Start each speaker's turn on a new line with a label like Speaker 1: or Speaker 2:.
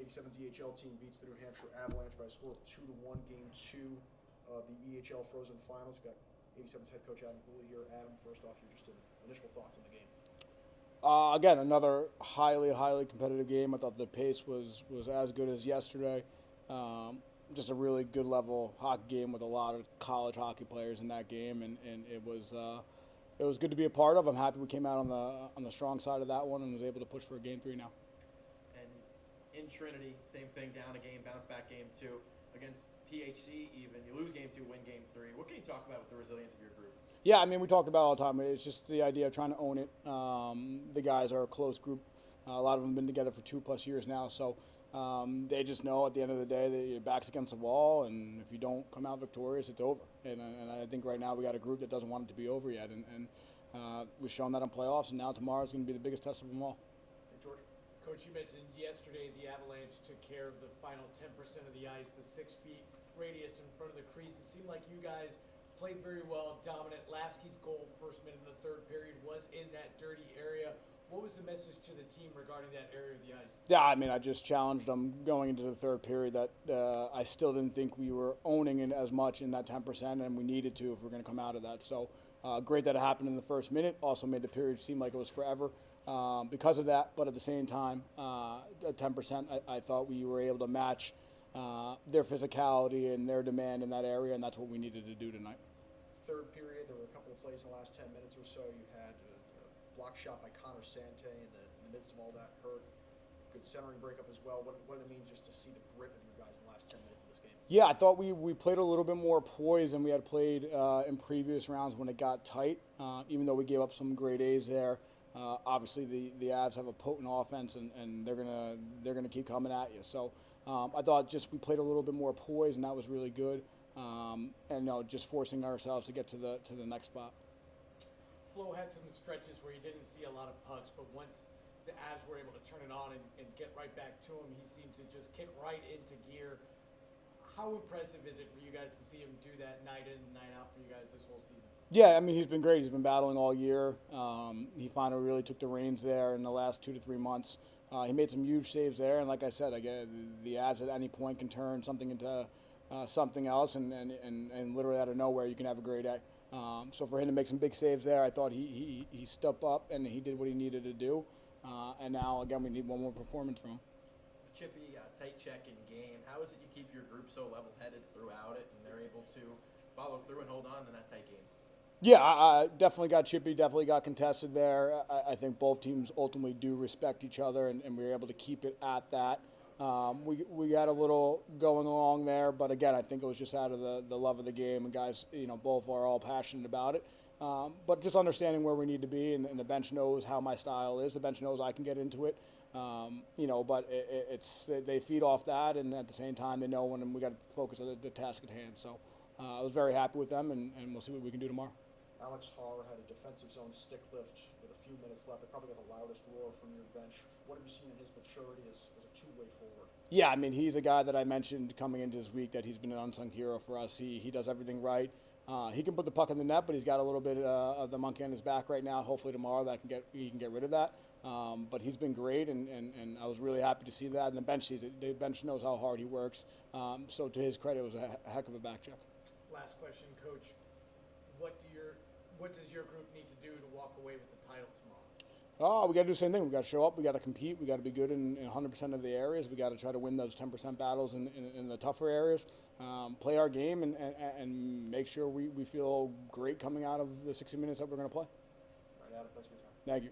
Speaker 1: 87's EHL team beats the New Hampshire Avalanche by a score of 2-1, Game 2 of the EHL Frozen Finals. We've got 87's head coach Adam Hooley here. Adam, first off, your just initial thoughts on the game.
Speaker 2: Again, another highly competitive game. I thought the pace was as good as yesterday. Just a really good level hockey game with a lot of college hockey players in that game, and it was good to be a part of. I'm happy we came out on the strong side of that one and was able to push for a Game 3 now.
Speaker 3: And in Trinity, same thing, down a game, bounce back Game 2 against PHC. Even you lose Game 2, win Game 3. What can you talk about with the resilience of your group?
Speaker 2: Yeah, I mean, we talked about it all the time. It's just the idea of trying to own it. The guys are a close group. A lot of them have been together for 2+ years now, so they just know at the end of the day that your back's against the wall, and if you don't come out victorious, it's over. And I think right now we got a group that doesn't want it to be over yet, and we've shown that in playoffs, and now tomorrow is going to be the biggest test of them all.
Speaker 1: Hey, George.
Speaker 4: Coach, you mentioned yesterday the Avalanche took care of the final 10% of the ice, the 6 feet radius in front of the crease. It seemed like you guys played very well, dominant. Lasky's goal, first minute of the third period, was in that dirty area. What was the message to the team regarding that area of the ice? Yeah,
Speaker 2: I mean, I just challenged them going into the third period that I still didn't think we were owning it as much in that 10%, and we needed to if we're going to come out of that. So great that it happened in the first minute. Also made the period seem like it was forever because of that. But at the same time, at 10%, I thought we were able to match their physicality and their demand in that area, and that's what we needed to do tonight.
Speaker 1: Third period, there were a couple of plays in the last 10 minutes or so. You had a block shot by Connor Sante in the midst of all that hurt. Good centering breakup as well. What did it mean just to see the grit of you guys in the last 10 minutes of this game?
Speaker 2: Yeah, I thought we played a little bit more poised than we had played in previous rounds when it got tight, even though we gave up some great A's there. Obviously, the Avs have a potent offense, and they're gonna keep coming at you. So I thought just we played a little bit more poised, and that was really good. And just forcing ourselves to get to the next spot.
Speaker 4: Flo had some stretches where he didn't see a lot of pucks, but once the Avs were able to turn it on and get right back to him, he seemed to just kick right into gear. How impressive is it for you guys to see him do that night in and night out for you guys this whole season?
Speaker 2: Yeah, I mean, he's been great. He's been battling all year. He finally really took the reins there in the last 2 to 3 months. He made some huge saves there, and like I said, the Avs at any point can turn something into something else, and literally out of nowhere you can have a great day. So for him to make some big saves there, I thought he stepped up and he did what he needed to do. And now, again, we need one more performance from him.
Speaker 3: Chippy, tight check in game. How is it you keep your group so level-headed throughout it, and they're able to follow through and hold on in that tight game?
Speaker 2: Yeah, I definitely got chippy, definitely got contested there. I think both teams ultimately do respect each other, and we were able to keep it at that. We had a little going along there, but again, I think it was just out of the love of the game, and guys, both are all passionate about it. But just understanding where we need to be, and the bench knows how my style is. The bench knows I can get into it, but they feed off that, and at the same time, they know when we got to focus on the task at hand. So I was very happy with them, and we'll see what we can do tomorrow.
Speaker 1: Alex Harr had a defensive zone stick lift with a few minutes left. They probably got the loudest roar from your bench. What have you seen in his maturity as a two-way forward?
Speaker 2: Yeah, I mean, he's a guy that I mentioned coming into this week that he's been an unsung hero for us. He does everything right. He can put the puck in the net, but he's got a little bit of the monkey on his back right now. Hopefully tomorrow he can get rid of that. But he's been great, and I was really happy to see that. And the bench sees it. The bench knows how hard he works. So to his credit, it was a heck of a back check.
Speaker 4: Last question, Coach. What does your group need to do to walk away with the title tomorrow?
Speaker 2: We got to do the same thing. We got to show up. We got to compete. We got to be good in 100% of the areas. We got to try to win those 10% battles in the tougher areas. Play our game and make sure we feel great coming out of the 60 minutes that we're going to play.
Speaker 1: All right, Adam, thanks for your time.
Speaker 2: Thank you.